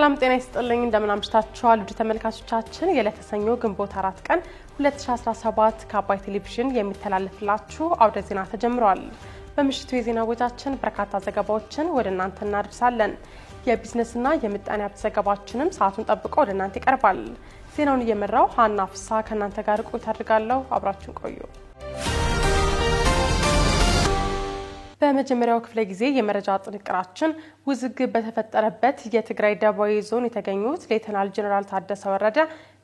ሰላም ጤና ይስጥልኝ እንደምን አምሽታችኋል ውድ ተመልካቾቻችን የለተሰኞ ግንቦት 4 ቀን 2017 ከአባይ ቴሌቪዥን የሚተላለፍላችሁ አውደ ዜና ተጀምሯል። በምሽቱ የዜና ወጃችን በርካታ ዘገባዎችን ወደ እናንተ እናደርሳለን። የቢዝነስና የምጣኔ ሀብት ዘገባችንም ሰዓቱን ጠብቆ ወደ እናንተ ይቀርባል። ዜናውን እየመራው ሀና ፍሳ ከእናንተ ጋር ቆይታ አድርጋለሁ። አብራችሁን ቆዩ። በመጀመሪያው ክፍለ ጊዜ የመረጃ ጥንቅራችን ውዝግብ በተፈጠረበት የትግራይ ደቡባዊ ዞን የተገኙት ሌተናል ጀነራል ታደሰ ወረደ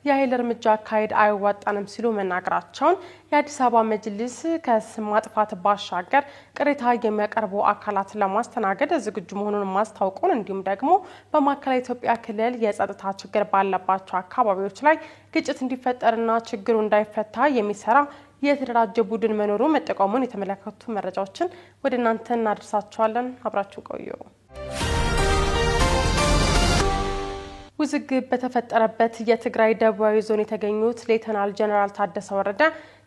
የኃይል እርምጃ አካሄድ አይዋጣንም ሲሉ መናገራቸውን የአዲስ አበባ መጅሊስ ከስም ማጥፋት ባሻገር ቅሬታ የሚያቀርቡ አካላትን ለማስተናገድ ዝግጁ መሆኑን ማስታወቁን እንዲሁም ደግሞ በማዕከላዊ ኢትዮጵያ ክልል የጸጥታ ችግር ባለባቸው አካባቢዎች ላይ ግጭት እንዲፈጠርና ችግሩ እንዳይፈታ የሚሰራ የተደራጀ ቡድን መኖሩ መጠቆሙን የተመለከቱ መረጃዎችን ወደ እናንተ እናደርሳችኋለን። አብራችሁ ቆዩ። ውዝግብ በተፈጠረበት የትግራይ ደቡባዊ ዞን የተገኙት ሌተናል ጀነራል ታደሰ ወረደ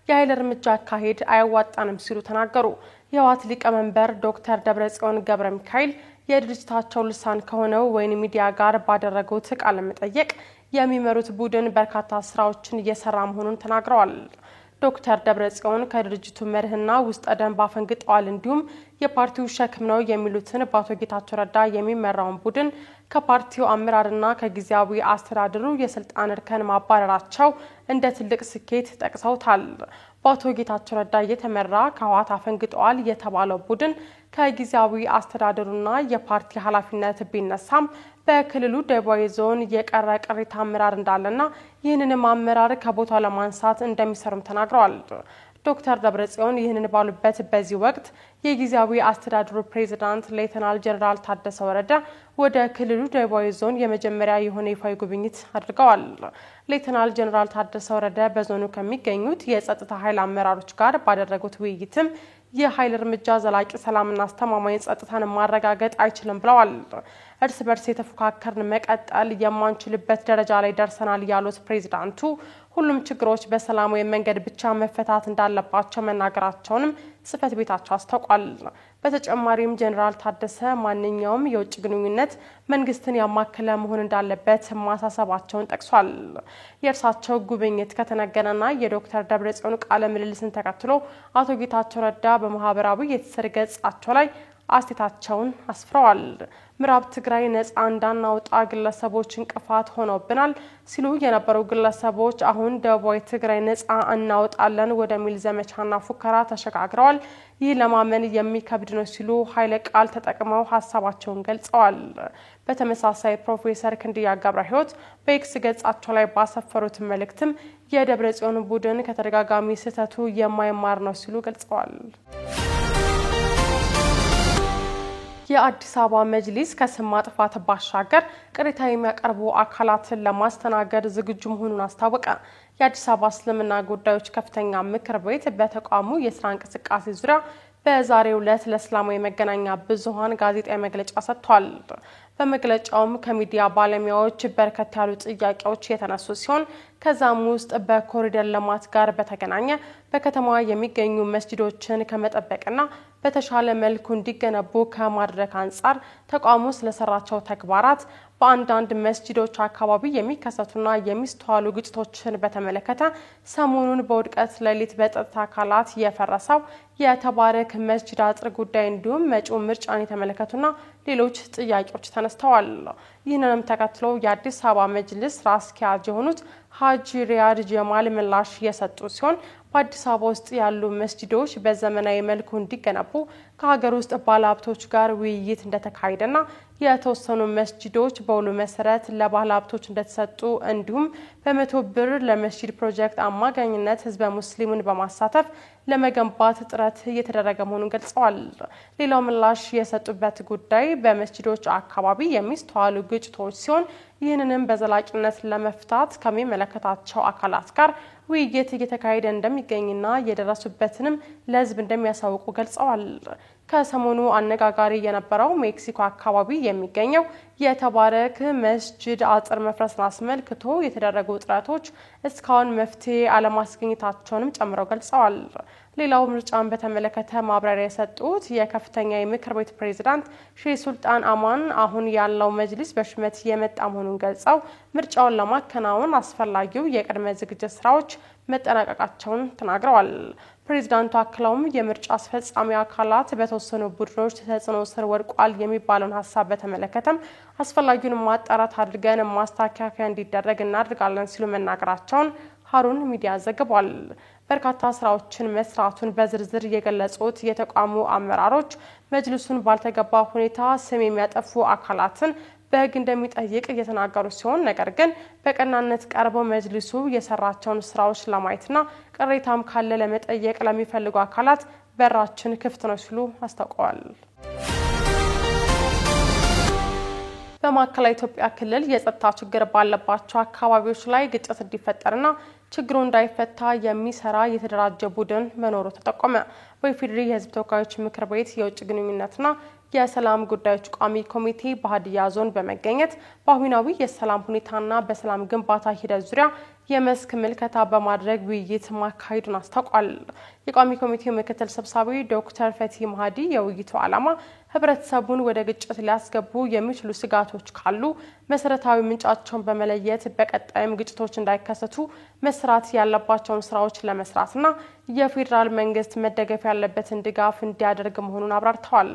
የኃይል እርምጃ አካሄድ አይዋጣንም ሲሉ ተናገሩ። የህወሓት ሊቀመንበር ዶክተር ደብረጽዮን ገብረሚካኤል የድርጅታቸው ልሳን ከሆነው ወይን ሚዲያ ጋር ባደረጉት ቃለ መጠይቅ የሚመሩት ቡድን በርካታ ስራዎችን እየሰራ መሆኑን ተናግረዋል። ዶክተር ደብረጽዮን ከድርጅቱ መርህና ውስጥ ደንብ አፈንግጠዋል እንዲሁም የፓርቲው ሸክም ነው የሚሉትን በአቶ ጌታቸው ረዳ የሚመራውን ቡድን ከፓርቲው አመራርና ከጊዜያዊ አስተዳደሩ የስልጣን እርከን ማባረራቸው እንደ ትልቅ ስኬት ጠቅሰውታል። በአቶ ጌታቸው ረዳ የተመራ ከህወሓት አፈንግጠዋል የተባለው ቡድን ከጊዜያዊ አስተዳደሩና የፓርቲ ኃላፊነት ቢነሳም በክልሉ ደቡባዊ ዞን የቀረ ቅሪታ አመራር እንዳለና ይህንንም አመራር ከቦታው ለማንሳት እንደሚሰሩም ተናግረዋል። ዶክተር ደብረጽዮን ይህንን ባሉበት በዚህ ወቅት የጊዜያዊ አስተዳደሩ ፕሬዝዳንት ሌተናል ጀነራል ታደሰ ወረደ ወደ ክልሉ ደቡባዊ ዞን የመጀመሪያ የሆነ ይፋዊ ጉብኝት አድርገዋል። ሌተናል ጀነራል ታደሰ ወረደ በዞኑ ከሚገኙት የጸጥታ ኃይል አመራሮች ጋር ባደረጉት ውይይትም የኃይል እርምጃ ዘላቂ ሰላምና አስተማማኝ ጸጥታን ማረጋገጥ አይችልም ብለዋል። እርስ በርስ የተፎካከርን መቀጠል የማንችልበት ደረጃ ላይ ደርሰናል ያሉት ፕሬዝዳንቱ ሁሉም ችግሮች በሰላማዊ መንገድ ብቻ መፈታት እንዳለባቸው መናገራቸውንም ጽፈት ቤታቸው አስታውቋል። በተጨማሪም ጀነራል ታደሰ ማንኛውም የውጭ ግንኙነት መንግስትን ያማከለ መሆን እንዳለበት ማሳሰባቸውን ጠቅሷል። የእርሳቸው ጉብኝት ከተነገረና የዶክተር ደብረጽዮን ቃለ ምልልስን ተከትሎ አቶ ጌታቸው ረዳ በማህበራዊ የትስስር ገጻቸው ላይ አስተያየታቸውን አስፍረዋል። ምዕራብ ትግራይ ነፃ እንዳናወጣ ግለሰቦች እንቅፋት ሆነውብናል ሲሉ የነበሩ ግለሰቦች አሁን ደቡባዊ ትግራይ ነፃ እናወጣለን ወደሚል ዘመቻና ፉከራ ተሸጋግረዋል። ይህ ለማመን የሚከብድ ነው ሲሉ ኃይለ ቃል ተጠቅመው ሀሳባቸውን ገልጸዋል። በተመሳሳይ ፕሮፌሰር ክንድያ ገብረሕይወት በኤክስ ገጻቸው ላይ ባሰፈሩት መልእክትም የደብረጽዮን ቡድን ከተደጋጋሚ ስህተቱ የማይማር ነው ሲሉ ገልጸዋል። የአዲስ አበባ መጅሊስ ከስም ማጥፋት ባሻገር ቅሬታ የሚያቀርቡ አካላትን ለማስተናገድ ዝግጁ መሆኑን አስታወቀ። የአዲስ አበባ እስልምና ጉዳዮች ከፍተኛ ምክር ቤት በተቋሙ የስራ እንቅስቃሴ ዙሪያ በዛሬው ዕለት ለእስላማዊ መገናኛ ብዙሃን ጋዜጣዊ መግለጫ ሰጥቷል። በመግለጫውም ከሚዲያ ባለሙያዎች በርከት ያሉ ጥያቄዎች የተነሱ ሲሆን ከዛም ውስጥ በኮሪደር ልማት ጋር በተገናኘ በከተማዋ የሚገኙ መስጂዶችን ከመጠበቅና በተሻለ መልኩ እንዲገነቡ ከማድረግ አንጻር ተቋሙ ስለሰራቸው ተግባራት በአንዳንድ መስጂዶች አካባቢ የሚከሰቱና የሚስተዋሉ ግጭቶችን በተመለከተ ሰሞኑን በውድቀት ሌሊት በጸጥታ አካላት የፈረሰው የተባረክ መስጂድ አጥር ጉዳይ እንዲሁም መጪው ምርጫን የተመለከቱና ሌሎች ጥያቄዎች ተነስተዋል። ይህንንም ተከትሎ የአዲስ አበባ መጅሊስ ራስ አስኪያጅ የሆኑት ሀጂ ሪያድ ጀማል ምላሽ የሰጡ ሲሆን በአዲስ አበባ ውስጥ ያሉ መስጂዶች በዘመናዊ መልኩ እንዲገነቡ ከሀገር ውስጥ ባለሀብቶች ጋር ውይይት እንደተካሄደና የተወሰኑ መስጂዶች በውሉ መሰረት ለባለሀብቶች እንደተሰጡ እንዲሁም በ100 ብር ለመስጂድ ፕሮጀክት አማካኝነት ህዝበ ሙስሊሙን በማሳተፍ ለመገንባት ጥረት እየተደረገ መሆኑን ገልጸዋል። ሌላው ምላሽ የሰጡበት ጉዳይ በመስጂዶች አካባቢ የሚስተዋሉ ግጭቶች ሲሆን ይህንንም በዘላቂነት ለመፍታት ከሚመለከታቸው አካላት ጋር ውይይት እየተካሄደ እንደሚገኝና የደረሱበትንም ለህዝብ እንደሚያሳውቁ ገልጸዋል። ከሰሞኑ አነጋጋሪ የነበረው ሜክሲኮ አካባቢ የሚገኘው የተባረክ መስጂድ አጥር መፍረስን አስመልክቶ የተደረጉ ጥረቶች እስካሁን መፍትሄ አለማስገኘታቸውንም ጨምረው ገልጸዋል። ሌላው ምርጫን በተመለከተ ማብራሪያ የሰጡት የከፍተኛ የምክር ቤት ፕሬዝዳንት ሼህ ሱልጣን አማን አሁን ያለው መጅሊስ በሹመት የመጣ መሆኑን ገልጸው ምርጫውን ለማከናወን አስፈላጊው የቅድመ ዝግጅት ስራዎች መጠናቀቃቸውን ተናግረዋል። ፕሬዝዳንቱ አክለውም የምርጫ አስፈጻሚ አካላት በተወሰኑ ቡድኖች ተጽዕኖ ስር ወድቋል የሚባለውን ሀሳብ በተመለከተም አስፈላጊውን ማጣራት አድርገን ማስተካከያ እንዲደረግ እናደርጋለን ሲሉ መናገራቸውን ሀሩን ሚዲያ ዘግቧል። በርካታ ስራዎችን መስራቱን በዝርዝር የገለጹት የተቋሙ አመራሮች መጅልሱን ባልተገባ ሁኔታ ስም የሚያጠፉ አካላትን በሕግ እንደሚጠይቅ እየተናገሩ ሲሆን ነገር ግን በቀናነት ቀርበው መጅልሱ የሰራቸውን ስራዎች ለማየትና ቅሬታም ካለ ለመጠየቅ ለሚፈልጉ አካላት በራችን ክፍት ነው ሲሉ አስታውቀዋል። በማዕከላዊ ኢትዮጵያ ክልል የጸጥታ ችግር ባለባቸው አካባቢዎች ላይ ግጭት እንዲፈጠርና ችግሩ እንዳይፈታ የሚሰራ የተደራጀ ቡድን መኖሩ ተጠቆመ። በኢፌዴሪ የሕዝብ ተወካዮች ምክር ቤት የውጭ ግንኙነትና የሰላም ጉዳዮች ቋሚ ኮሚቴ በሀዲያ ዞን በመገኘት በአሁናዊ የሰላም ሁኔታና በሰላም ግንባታ ሂደት ዙሪያ የመስክ ምልከታ በማድረግ ውይይት ማካሄዱን አስታውቋል። የቋሚ ኮሚቴው ምክትል ሰብሳቢ ዶክተር ፈቲ ማህዲ የውይይቱ ዓላማ ህብረተሰቡን ወደ ግጭት ሊያስገቡ የሚችሉ ስጋቶች ካሉ መሰረታዊ ምንጫቸውን በመለየት በቀጣይም ግጭቶች እንዳይከሰቱ መስራት ያለባቸውን ስራዎች ለመስራትና የፌዴራል መንግስት መደገፍ ያለበትን ድጋፍ እንዲያደርግ መሆኑን አብራርተዋል።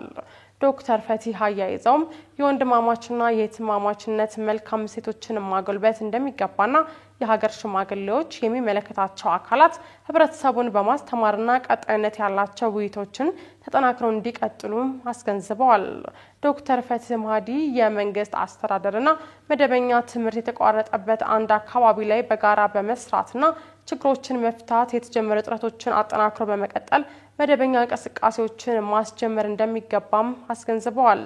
ዶክተር ፈቲ አያይዘውም የወንድማማችና የእህትማማችነት መልካም እሴቶችን ማጎልበት እንደሚገባና የሀገር ሽማግሌዎች የሚመለከታቸው አካላት ህብረተሰቡን በማስተማርና ቀጣይነት ያላቸው ውይይቶችን ተጠናክረው እንዲቀጥሉ አስገንዝበዋል። ዶክተር ፈቲ ማህዲ የመንግስት አስተዳደርና መደበኛ ትምህርት የተቋረጠበት አንድ አካባቢ ላይ በጋራ በመስራትና ችግሮችን መፍታት የተጀመሩ ጥረቶችን አጠናክሮ በመቀጠል መደበኛ እንቅስቃሴዎችን ማስጀመር እንደሚገባም አስገንዝበዋል።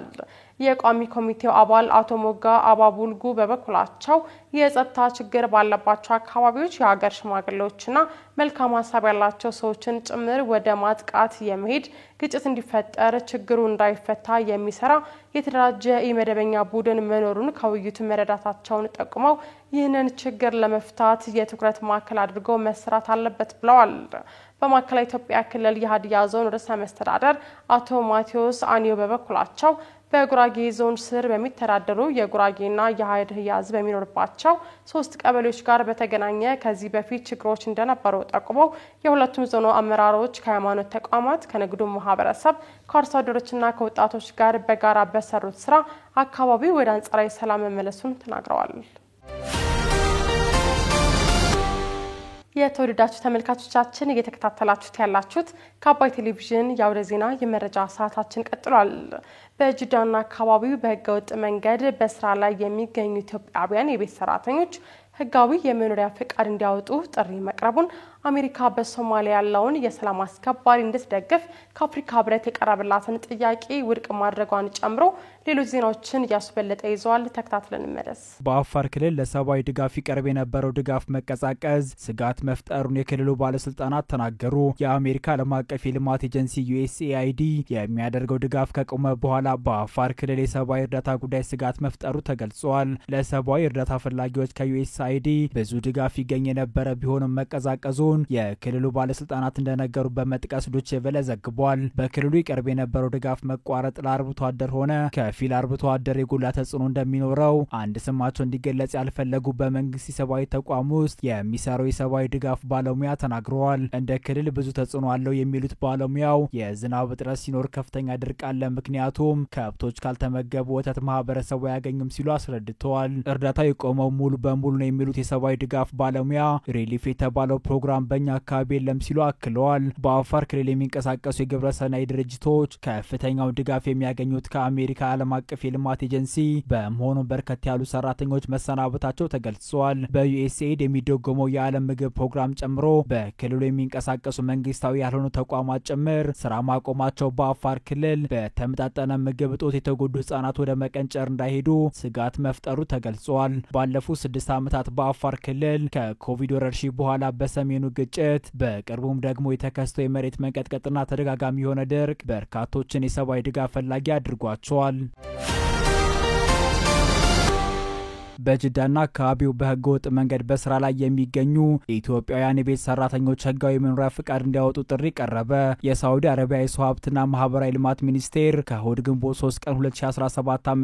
የቋሚ ኮሚቴው አባል አቶ ሞጋ አባቡልጉ በበኩላቸው የጸጥታ ችግር ባለባቸው አካባቢዎች የሀገር ሽማግሌዎችና መልካም ሀሳብ ያላቸው ሰዎችን ጭምር ወደ ማጥቃት የመሄድ ግጭት እንዲፈጠር ችግሩ እንዳይፈታ የሚሰራ የተደራጀ የመደበኛ ቡድን መኖሩን ከውይይቱ መረዳታቸውን ጠቁመው ይህንን ችግር ለመፍታት የትኩረት ማዕከል አድርገው መስራት አለበት ብለዋል። በማዕከላዊ ኢትዮጵያ ክልል የሀዲያ ዞን ርዕሰ መስተዳደር አቶ ማቴዎስ አኒዮ በበኩላቸው በጉራጌ ዞን ስር በሚተዳደሩ የጉራጌና የሀዲያ ሕዝብ በሚኖርባቸው 3 ቀበሌዎች ጋር በተገናኘ ከዚህ በፊት ችግሮች እንደነበሩ ጠቁመው የሁለቱም ዞን አመራሮች ከሃይማኖት ተቋማት፣ ከንግዱ ማህበረሰብ፣ ከአርሶ አደሮችና ከወጣቶች ጋር በጋራ በሰሩት ስራ አካባቢው ወደ አንጻራዊ ሰላም መመለሱን ተናግረዋል። የተወደዳችሁ ተመልካቾቻችን እየተከታተላችሁት ያላችሁት ከአባይ ቴሌቪዥን የአውደ ዜና የመረጃ ሰዓታችን ቀጥሏል። በጅዳና አካባቢው በህገወጥ መንገድ በስራ ላይ የሚገኙ ኢትዮጵያውያን የቤት ሰራተኞች ህጋዊ የመኖሪያ ፍቃድ እንዲያወጡ ጥሪ መቅረቡን አሜሪካ በሶማሊያ ያለውን የሰላም አስከባሪ እንድትደግፍ ከአፍሪካ ህብረት የቀረበላትን ጥያቄ ውድቅ ማድረጓን ጨምሮ ሌሎች ዜናዎችን እያስበለጠ ይዟል። ተከታትለን እንመለስ። በአፋር ክልል ለሰብአዊ ድጋፍ ይቀርብ የነበረው ድጋፍ መቀዛቀዝ ስጋት መፍጠሩን የክልሉ ባለስልጣናት ተናገሩ። የአሜሪካ ዓለም አቀፍ የልማት ኤጀንሲ USAID የሚያደርገው ድጋፍ ከቆመ በኋላ በአፋር ክልል የሰብአዊ እርዳታ ጉዳይ ስጋት መፍጠሩ ተገልጿል። ለሰብአዊ እርዳታ ፈላጊዎች ከUSAID ብዙ ድጋፍ ይገኝ የነበረ ቢሆንም መቀዛቀዙን የክልሉ ባለስልጣናት እንደነገሩ በመጥቀስ ዶቼ ቬለ ዘግቧል። በክልሉ ይቀርብ የነበረው ድጋፍ መቋረጥ ለአርብቶ አደር ሆነ ከፊል አርብቶ አደር የጎላ ተጽዕኖ እንደሚኖረው አንድ ስማቸው እንዲገለጽ ያልፈለጉ በመንግስት የሰብአዊ ተቋም ውስጥ የሚሰሩ የሰብአዊ ድጋፍ ባለሙያ ተናግረዋል። እንደ ክልል ብዙ ተጽዕኖ አለው የሚሉት ባለሙያው የዝናብ እጥረት ሲኖር ከፍተኛ ድርቅ አለ፣ ምክንያቱም ከብቶች ካልተመገቡ ወተት ማህበረሰቡ አያገኙም ሲሉ አስረድተዋል። እርዳታው የቆመው ሙሉ በሙሉ ነው የሚሉት የሰብአዊ ድጋፍ ባለሙያ ሪሊፍ የተባለው ፕሮግራም በእኛ አካባቢ የለም ሲሉ አክለዋል። በአፋር ክልል የሚንቀሳቀሱ የግብረሰናይ ድርጅቶች ከፍተኛውን ድጋፍ የሚያገኙት ከአሜሪካ ዓለም አቀፍ የልማት ኤጀንሲ በመሆኑ በርከት ያሉ ሰራተኞች መሰናበታቸው ተገልጿል። በUSAID የሚደጎመው የዓለም ምግብ ፕሮግራም ጨምሮ በክልሉ የሚንቀሳቀሱ መንግስታዊ ያልሆኑ ተቋማት ጭምር ስራ ማቆማቸው በአፋር ክልል በተመጣጠነ ምግብ እጦት የተጎዱ ህጻናት ወደ መቀንጨር እንዳይሄዱ ስጋት መፍጠሩ ተገልጿል። ባለፉት 6 ዓመታት በአፋር ክልል ከኮቪድ ወረርሽኝ በኋላ በሰሜኑ ግጭት በቅርቡም ደግሞ የተከሰተው የመሬት መንቀጥቀጥና ተደጋጋሚ የሆነ ድርቅ በርካቶችን የሰብአዊ ድጋፍ ፈላጊ አድርጓቸዋል። በጅዳና አካባቢው በህገወጥ መንገድ በስራ ላይ የሚገኙ ኢትዮጵያውያን የቤት ሰራተኞች ህጋዊ መኖሪያ ፍቃድ እንዲያወጡ ጥሪ ቀረበ። የሳዑዲ አረቢያ የሰው ሀብትና ማህበራዊ ልማት ሚኒስቴር ከእሁድ ግንቦት 3 ቀን 2017 ዓ.ም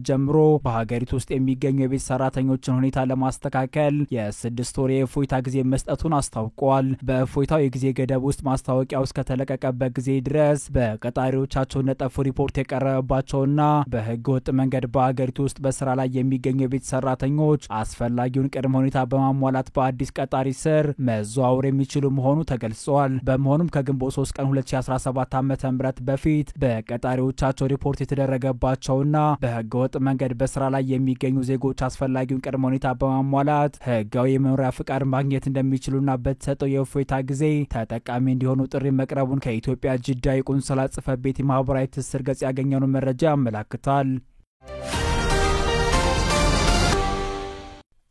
ጀምሮ በሀገሪቱ ውስጥ የሚገኙ የቤት ሰራተኞችን ሁኔታ ለማስተካከል የ6 ወር የእፎይታ ጊዜ መስጠቱን አስታውቋል። በእፎይታው የጊዜ ገደብ ውስጥ ማስታወቂያው እስከተለቀቀበት ጊዜ ድረስ በቀጣሪዎቻቸው ነጠፉ ሪፖርት የቀረበባቸውና በህገወጥ መንገድ በሀገሪቱ ውስጥ በስራ ላይ የሚገኙ የቤት ሰራተኞች አስፈላጊውን ቅድመ ሁኔታ በማሟላት በአዲስ ቀጣሪ ስር መዘዋወር የሚችሉ መሆኑ ተገልጿል። በመሆኑም ከግንቦት 3 ቀን 2017 ዓ.ም በፊት በቀጣሪዎቻቸው ሪፖርት የተደረገባቸውና በህገወጥ መንገድ በስራ ላይ የሚገኙ ዜጎች አስፈላጊውን ቅድመ ሁኔታ በማሟላት ህጋዊ የመኖሪያ ፍቃድ ማግኘት እንደሚችሉና በተሰጠው የእፎይታ ጊዜ ተጠቃሚ እንዲሆኑ ጥሪ መቅረቡን ከኢትዮጵያ ጅዳ የቆንስላ ጽሕፈት ቤት ማህበራዊ ትስስር ገጽ ያገኘነው መረጃ ያመለክታል።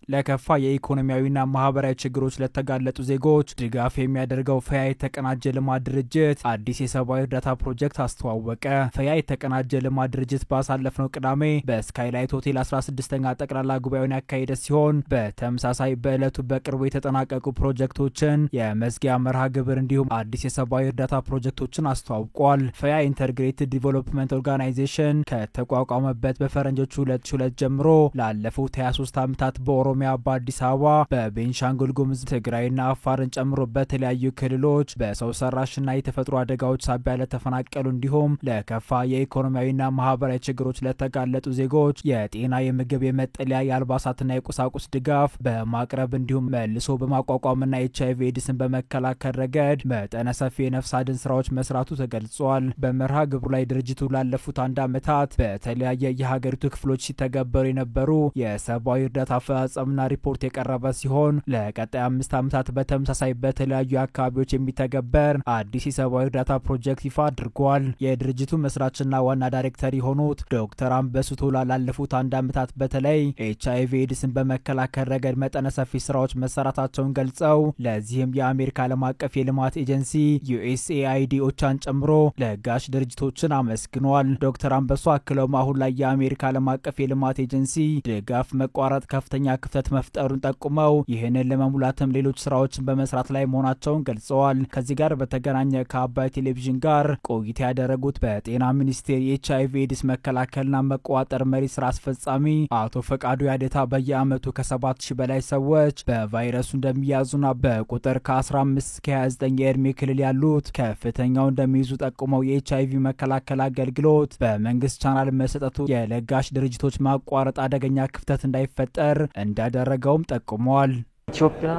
ለከፋ የኢኮኖሚያዊና ማህበራዊ ችግሮች ለተጋለጡ ዜጎች ድጋፍ የሚያደርገው ፈያ የተቀናጀ ልማት ድርጅት አዲስ የሰብአዊ እርዳታ ፕሮጀክት አስተዋወቀ። ፈያ የተቀናጀ ልማት ድርጅት ባሳለፍነው ቅዳሜ በስካይላይት ሆቴል 16ኛ ጠቅላላ ጉባኤውን ያካሄደ ሲሆን በተመሳሳይ በዕለቱ በቅርቡ የተጠናቀቁ ፕሮጀክቶችን የመዝጊያ መርሃ ግብር እንዲሁም አዲስ የሰብአዊ እርዳታ ፕሮጀክቶችን አስተዋውቋል። ፈያ ኢንተግሬትድ ዲቨሎፕመንት ኦርጋናይዜሽን ከተቋቋመበት በፈረንጆቹ 2002 ጀምሮ ላለፉት 23 ዓመታት በኦሮሚያ በአዲስ አበባ በቤንሻንጉል ጉሙዝ ትግራይና አፋርን ጨምሮ በተለያዩ ክልሎች በሰው ሰራሽና የተፈጥሮ አደጋዎች ሳቢያ ለተፈናቀሉ እንዲሁም ለከፋ የኢኮኖሚያዊና ማህበራዊ ችግሮች ለተጋለጡ ዜጎች የጤና፣ የምግብ፣ የመጠለያ፣ የአልባሳትና የቁሳቁስ ድጋፍ በማቅረብ እንዲሁም መልሶ በማቋቋምና HIV ኤድስን በመከላከል ረገድ መጠነ ሰፊ የነፍስ አድን ስራዎች መስራቱ ተገልጿል። በመርሃ ግብሩ ላይ ድርጅቱ ላለፉት 1 ዓመታት በተለያየ የሀገሪቱ ክፍሎች ሲተገበሩ የነበሩ የሰብአዊ እርዳታ አፈጻጸም ና ሪፖርት የቀረበ ሲሆን ለቀጣይ 5 ዓመታት በተመሳሳይ በተለያዩ አካባቢዎች የሚተገበር አዲስ የሰብአዊ እርዳታ ፕሮጀክት ይፋ አድርጓል። የድርጅቱ መስራችና ዋና ዳይሬክተር የሆኑት ዶክተር አንበሱ ቶላ ላለፉት 1 ዓመታት በተለይ HIV ኤድስን በመከላከል ረገድ መጠነ ሰፊ ስራዎች መሰራታቸውን ገልጸው ለዚህም የአሜሪካ ዓለም አቀፍ የልማት ኤጀንሲ USAID ኦቻን ጨምሮ ለጋሽ ድርጅቶችን አመስግኗል። ዶክተር አንበሱ አክለውም አሁን ላይ የአሜሪካ ዓለም አቀፍ የልማት ኤጀንሲ ድጋፍ መቋረጥ ከፍተኛ ክፍተት መፍጠሩን ጠቁመው ይህንን ለመሙላትም ሌሎች ስራዎችን በመስራት ላይ መሆናቸውን ገልጸዋል። ከዚህ ጋር በተገናኘ ከአባይ ቴሌቪዥን ጋር ቆይታ ያደረጉት በጤና ሚኒስቴር የHIV ኤድስ መከላከልና መቆጣጠር መሪ ስራ አስፈጻሚ አቶ ፈቃዱ ያደታ በየአመቱ ከ7000 በላይ ሰዎች በቫይረሱ እንደሚያዙና በቁጥር ከ15 እስከ 29 የእድሜ ክልል ያሉት ከፍተኛው እንደሚይዙ ጠቁመው የHIV መከላከል አገልግሎት በመንግስት ቻናል መሰጠቱ የለጋሽ ድርጅቶች ማቋረጥ አደገኛ ክፍተት እንዳይፈጠር እንዳደረገውም ጠቁመዋል። ኢትዮጵያ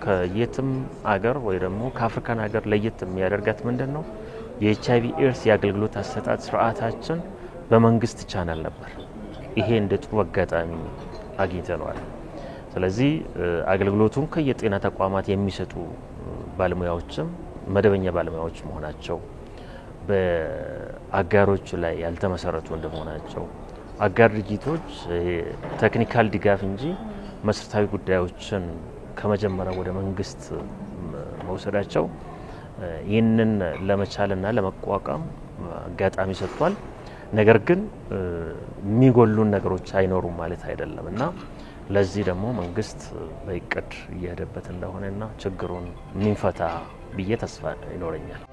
ከየትም አገር ወይ ደግሞ ከአፍሪካን ሀገር ለየት የሚያደርጋት ምንድነው? የኤችአይቪ ኤድስ የአገልግሎት አሰጣጥ ስርዓታችን በመንግስት ቻናል ነበር። ይሄ እንደ ጥሩ አጋጣሚ አግኝተናል። ስለዚህ አገልግሎቱን ከየጤና ተቋማት የሚሰጡ ባለሙያዎችም መደበኛ ባለሙያዎች መሆናቸው በአጋሮች ላይ ያልተመሰረቱ እንደመሆናቸው አጋር ድርጅቶች ቴክኒካል ድጋፍ እንጂ መሰረታዊ ጉዳዮችን ከመጀመሪያ ወደ መንግስት መውሰዳቸው ይህንን ለመቻልና ለመቋቋም አጋጣሚ ሰጥቷል። ነገር ግን የሚጎሉን ነገሮች አይኖሩም ማለት አይደለምና ለዚህ ደግሞ መንግስት በእቅድ እየሄደበት እንደሆነና ችግሩን የሚፈታ ብዬ ተስፋ ይኖረኛል።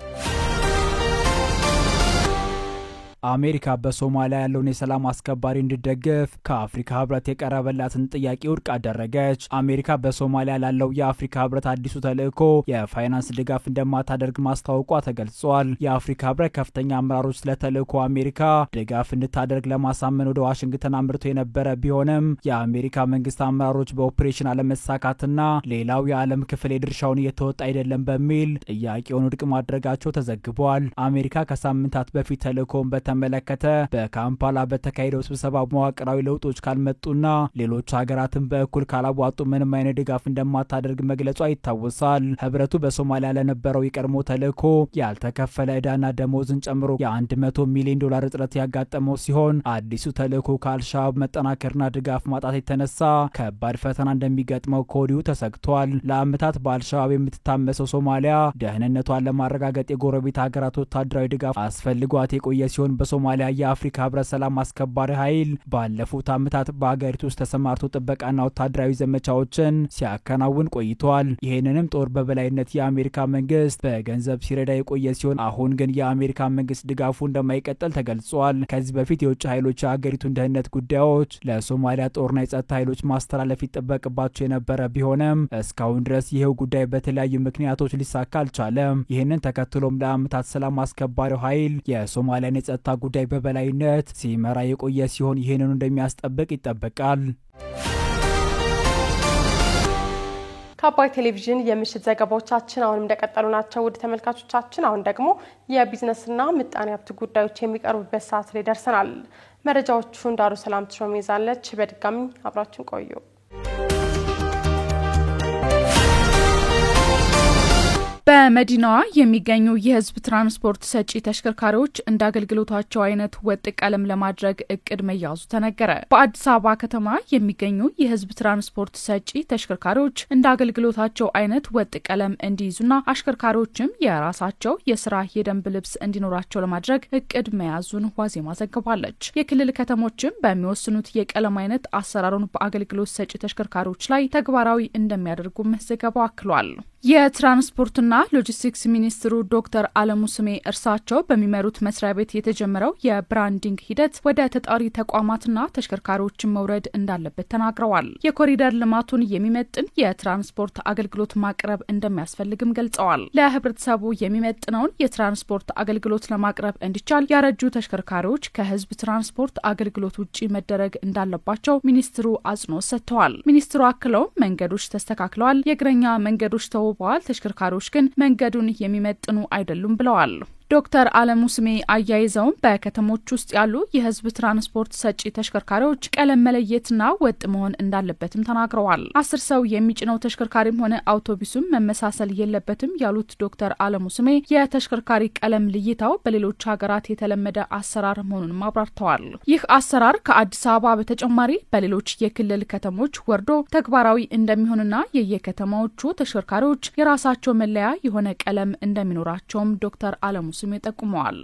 አሜሪካ በሶማሊያ ያለውን የሰላም አስከባሪ እንዲደግፍ ከአፍሪካ ህብረት የቀረበላትን ጥያቄ ውድቅ አደረገች። አሜሪካ በሶማሊያ ላለው የአፍሪካ ህብረት አዲሱ ተልእኮ የፋይናንስ ድጋፍ እንደማታደርግ ማስታወቋ ተገልጿል። የአፍሪካ ህብረት ከፍተኛ አመራሮች ለተልእኮ አሜሪካ ድጋፍ እንድታደርግ ለማሳመን ወደ ዋሽንግተን አምርተው የነበረ ቢሆንም የአሜሪካ መንግስት አመራሮች በኦፕሬሽን አለመሳካትና ሌላው የዓለም ክፍል የድርሻውን እየተወጣ አይደለም በሚል ጥያቄውን ውድቅ ማድረጋቸው ተዘግቧል። አሜሪካ ከሳምንታት በፊት ተልእኮውን ተመለከተ በካምፓላ በተካሄደው ስብሰባ መዋቅራዊ ለውጦች ካልመጡና ሌሎች ሀገራትን በእኩል ካላዋጡ ምንም አይነት ድጋፍ እንደማታደርግ መግለጿ ይታወሳል። ህብረቱ በሶማሊያ ለነበረው የቀድሞ ተልእኮ ያልተከፈለ ዕዳና ደሞዝን ጨምሮ የ$100 ሚሊዮን እጥረት ያጋጠመው ሲሆን አዲሱ ተልእኮ ከአልሻባብ መጠናከርና ድጋፍ ማጣት የተነሳ ከባድ ፈተና እንደሚገጥመው ከወዲሁ ተሰግቷል። ለአመታት በአልሻባብ የምትታመሰው ሶማሊያ ደህንነቷን ለማረጋገጥ የጎረቤት ሀገራት ወታደራዊ ድጋፍ አስፈልጓት የቆየ ሲሆን በሶማሊያ የአፍሪካ ህብረት ሰላም አስከባሪ ኃይል ባለፉት ዓመታት በአገሪቱ ውስጥ ተሰማርቶ ጥበቃና ወታደራዊ ዘመቻዎችን ሲያከናውን ቆይቷል። ይህንንም ጦር በበላይነት የአሜሪካ መንግስት በገንዘብ ሲረዳ የቆየ ሲሆን አሁን ግን የአሜሪካ መንግስት ድጋፉ እንደማይቀጥል ተገልጿል። ከዚህ በፊት የውጭ ኃይሎች የአገሪቱን ደህንነት ጉዳዮች ለሶማሊያ ጦርና የጸጥታ ኃይሎች ማስተላለፍ ይጠበቅባቸው የነበረ ቢሆንም እስካሁን ድረስ ይሄው ጉዳይ በተለያዩ ምክንያቶች ሊሳካ አልቻለም። ይህንን ተከትሎም ለዓመታት ሰላም አስከባሪው ኃይል የሶማሊያን የጸጥታ ጉዳይ በበላይነት ሲመራ የቆየ ሲሆን ይህንኑ እንደሚያስጠብቅ ይጠበቃል። ከአባይ ቴሌቪዥን የምሽት ዘገባዎቻችን አሁንም እንደቀጠሉ ናቸው። ውድ ተመልካቾቻችን አሁን ደግሞ የቢዝነስና ምጣኔ ሀብት ጉዳዮች የሚቀርቡበት ሰዓት ላይ ደርሰናል። መረጃዎቹን ዳሩ ሰላም ትሾም ይዛለች። በድጋሚ አብራችን ቆዩ። በመዲናዋ የሚገኙ የህዝብ ትራንስፖርት ሰጪ ተሽከርካሪዎች እንደ አገልግሎታቸው አይነት ወጥ ቀለም ለማድረግ እቅድ መያዙ ተነገረ። በአዲስ አበባ ከተማ የሚገኙ የህዝብ ትራንስፖርት ሰጪ ተሽከርካሪዎች እንደ አገልግሎታቸው አይነት ወጥ ቀለም እንዲይዙና አሽከርካሪዎችም የራሳቸው የስራ የደንብ ልብስ እንዲኖራቸው ለማድረግ እቅድ መያዙን ዋዜማ ዘግባለች። የክልል ከተሞችም በሚወስኑት የቀለም አይነት አሰራሩን በአገልግሎት ሰጪ ተሽከርካሪዎች ላይ ተግባራዊ እንደሚያደርጉም ዘገባው አክሏል። የትራንስፖርትና ሎጂስቲክስ ሚኒስትሩ ዶክተር አለሙ ስሜ እርሳቸው በሚመሩት መስሪያ ቤት የተጀመረው የብራንዲንግ ሂደት ወደ ተጣሪ ተቋማትና ተሽከርካሪዎችን መውረድ እንዳለበት ተናግረዋል። የኮሪደር ልማቱን የሚመጥን የትራንስፖርት አገልግሎት ማቅረብ እንደሚያስፈልግም ገልጸዋል። ለህብረተሰቡ የሚመጥነውን የትራንስፖርት አገልግሎት ለማቅረብ እንዲቻል ያረጁ ተሽከርካሪዎች ከህዝብ ትራንስፖርት አገልግሎት ውጪ መደረግ እንዳለባቸው ሚኒስትሩ አጽንኦት ሰጥተዋል። ሚኒስትሩ አክለው መንገዶች ተስተካክለዋል፣ የእግረኛ መንገዶች ተውበዋል፣ ተሽከርካሪዎች ግን መንገዱን የሚመጥኑ አይደሉም ብለዋል። ዶክተር አለሙ ስሜ አያይዘውም በከተሞች ውስጥ ያሉ የህዝብ ትራንስፖርት ሰጪ ተሽከርካሪዎች ቀለም መለየትና ወጥ መሆን እንዳለበትም ተናግረዋል። 10 ሰው የሚጭነው ተሽከርካሪም ሆነ አውቶቡስም መመሳሰል የለበትም ያሉት ዶክተር አለሙ ስሜ የተሽከርካሪ ቀለም ልይታው በሌሎች ሀገራት የተለመደ አሰራር መሆኑን አብራርተዋል። ይህ አሰራር ከአዲስ አበባ በተጨማሪ በሌሎች የክልል ከተሞች ወርዶ ተግባራዊ እንደሚሆንና የየከተማዎቹ ተሽከርካሪዎች የራሳቸው መለያ የሆነ ቀለም እንደሚኖራቸውም ዶክተር አለሙ ስሜ ጠቁመዋል።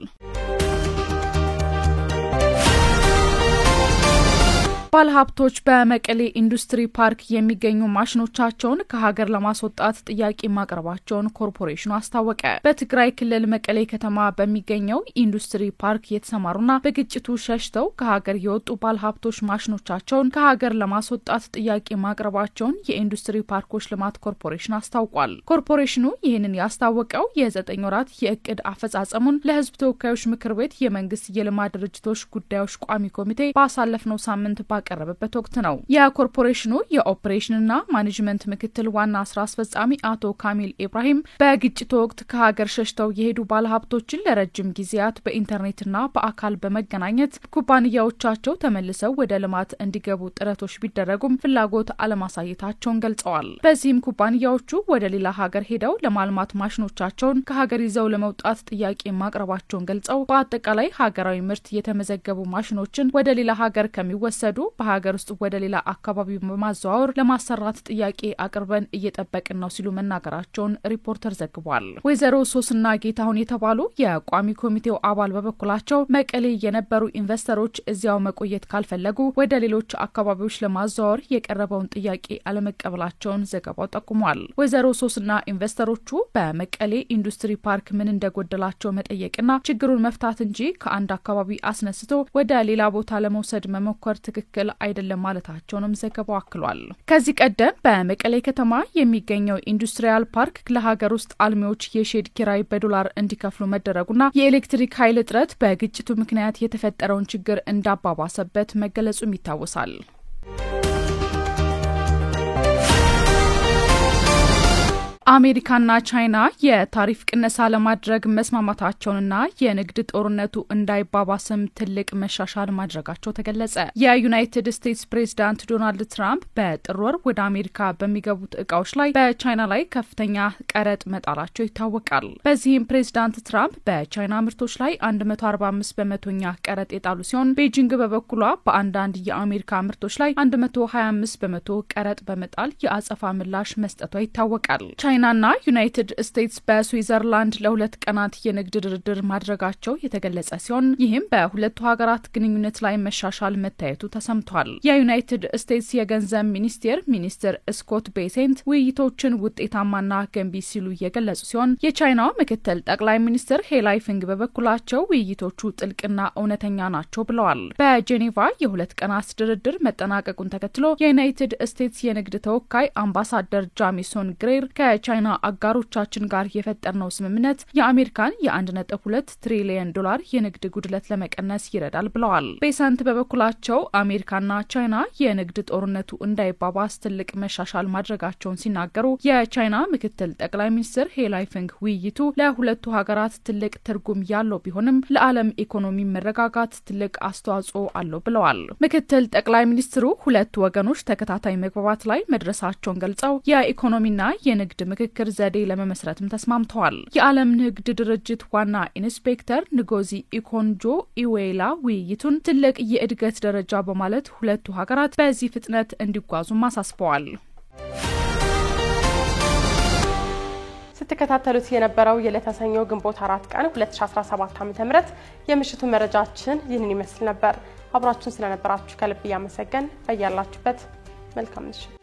ባለሀብቶች በመቀሌ ኢንዱስትሪ ፓርክ የሚገኙ ማሽኖቻቸውን ከሀገር ለማስወጣት ጥያቄ ማቅረባቸውን ኮርፖሬሽኑ አስታወቀ። በትግራይ ክልል መቀሌ ከተማ በሚገኘው ኢንዱስትሪ ፓርክ የተሰማሩና በግጭቱ ሸሽተው ከሀገር የወጡ ባለሀብቶች ማሽኖቻቸውን ከሀገር ለማስወጣት ጥያቄ ማቅረባቸውን የኢንዱስትሪ ፓርኮች ልማት ኮርፖሬሽን አስታውቋል። ኮርፖሬሽኑ ይህንን ያስታወቀው የ9 ወራት የእቅድ አፈጻጸሙን ለሕዝብ ተወካዮች ምክር ቤት የመንግስት የልማት ድርጅቶች ጉዳዮች ቋሚ ኮሚቴ ባሳለፍነው ሳምንት ባቀረበበት ወቅት ነው። የኮርፖሬሽኑ የኦፕሬሽንና ማኔጅመንት ምክትል ዋና ስራ አስፈጻሚ አቶ ካሚል ኢብራሂም በግጭቱ ወቅት ከሀገር ሸሽተው የሄዱ ባለሀብቶችን ለረጅም ጊዜያት በኢንተርኔትና በአካል በመገናኘት ኩባንያዎቻቸው ተመልሰው ወደ ልማት እንዲገቡ ጥረቶች ቢደረጉም ፍላጎት አለማሳየታቸውን ገልጸዋል። በዚህም ኩባንያዎቹ ወደ ሌላ ሀገር ሄደው ለማልማት ማሽኖቻቸውን ከሀገር ይዘው ለመውጣት ጥያቄ ማቅረባቸውን ገልጸው በአጠቃላይ ሀገራዊ ምርት የተመዘገቡ ማሽኖችን ወደ ሌላ ሀገር ከሚወሰዱ በሀገር ውስጥ ወደ ሌላ አካባቢ በማዘዋወር ለማሰራት ጥያቄ አቅርበን እየጠበቅን ነው ሲሉ መናገራቸውን ሪፖርተር ዘግቧል። ወይዘሮ ሶስና ጌታሁን የተባሉ የቋሚ ኮሚቴው አባል በበኩላቸው መቀሌ የነበሩ ኢንቨስተሮች እዚያው መቆየት ካልፈለጉ ወደ ሌሎች አካባቢዎች ለማዘዋወር የቀረበውን ጥያቄ አለመቀበላቸውን ዘገባው ጠቁሟል። ወይዘሮ ሶስና ኢንቨስተሮቹ በመቀሌ ኢንዱስትሪ ፓርክ ምን እንደጎደላቸው መጠየቅና ችግሩን መፍታት እንጂ ከአንድ አካባቢ አስነስቶ ወደ ሌላ ቦታ ለመውሰድ መሞከር ትክክል አይደለም ማለታቸውንም ዘገባው አክሏል። ከዚህ ቀደም በመቀሌ ከተማ የሚገኘው ኢንዱስትሪያል ፓርክ ለሀገር ውስጥ አልሚዎች የሼድ ኪራይ በዶላር እንዲከፍሉ መደረጉና የኤሌክትሪክ ኃይል እጥረት በግጭቱ ምክንያት የተፈጠረውን ችግር እንዳባባሰበት መገለጹም ይታወሳል። አሜሪካና ቻይና የታሪፍ ቅነሳ ለማድረግ መስማማታቸውንና የንግድ ጦርነቱ እንዳይባባስም ትልቅ መሻሻል ማድረጋቸው ተገለጸ። የዩናይትድ ስቴትስ ፕሬዝዳንት ዶናልድ ትራምፕ በጥር ወር ወደ አሜሪካ በሚገቡት እቃዎች ላይ በቻይና ላይ ከፍተኛ ቀረጥ መጣላቸው ይታወቃል። በዚህም ፕሬዝዳንት ትራምፕ በቻይና ምርቶች ላይ 145 በመቶኛ ቀረጥ የጣሉ ሲሆን ቤጂንግ በበኩሏ በአንዳንድ የአሜሪካ ምርቶች ላይ 125 በመቶ ቀረጥ በመጣል የአጸፋ ምላሽ መስጠቷ ይታወቃል። ቻይና ቻይናና ዩናይትድ ስቴትስ በስዊዘርላንድ ለ2 ቀናት የንግድ ድርድር ማድረጋቸው የተገለጸ ሲሆን ይህም በሁለቱ ሀገራት ግንኙነት ላይ መሻሻል መታየቱ ተሰምቷል። የዩናይትድ ስቴትስ የገንዘብ ሚኒስትር ስኮት ቤሴንት ውይይቶችን ውጤታማና ገንቢ ሲሉ የገለጹ ሲሆን የቻይናው ምክትል ጠቅላይ ሚኒስትር ሄላይፊንግ በበኩላቸው ውይይቶቹ ጥልቅና እውነተኛ ናቸው ብለዋል። በጄኔቫ የ2 ቀናት ድርድር መጠናቀቁን ተከትሎ የዩናይትድ ስቴትስ የንግድ ተወካይ አምባሳደር ጃሚሶን ግሬር ከቻይና አጋሮቻችን ጋር የፈጠርነው ስምምነት የአሜሪካን የ1.2 ትሪሊየን ዶላር የንግድ ጉድለት ለመቀነስ ይረዳል ብለዋል። ቤሰንት በበኩላቸው አሜሪካና ቻይና የንግድ ጦርነቱ እንዳይባባስ ትልቅ መሻሻል ማድረጋቸውን ሲናገሩ የቻይና ምክትል ጠቅላይ ሚኒስትር ሄላይፊንግ ውይይቱ ለሁለቱ ሀገራት ትልቅ ትርጉም ያለው ቢሆንም ለዓለም ኢኮኖሚ መረጋጋት ትልቅ አስተዋጽኦ አለው ብለዋል። ምክትል ጠቅላይ ሚኒስትሩ ሁለቱ ወገኖች ተከታታይ መግባባት ላይ መድረሳቸውን ገልጸው የኢኮኖሚና የንግድ ምክክር ዘዴ ለመመስረትም ተስማምተዋል። የዓለም ንግድ ድርጅት ዋና ኢንስፔክተር ንጎዚ ኢኮንጆ ኢዌላ ውይይቱን ትልቅ የእድገት ደረጃ በማለት ሁለቱ ሀገራት በዚህ ፍጥነት እንዲጓዙም አሳስበዋል። ስትከታተሉት የነበረው የለተሰኞ ግንቦት 4 ቀን 2017 ዓ.ም የምሽቱ መረጃችን ይህንን ይመስል ነበር። አብራችሁን ስለነበራችሁ ከልብ ያመሰገን። በያላችሁበት መልካም ምሽት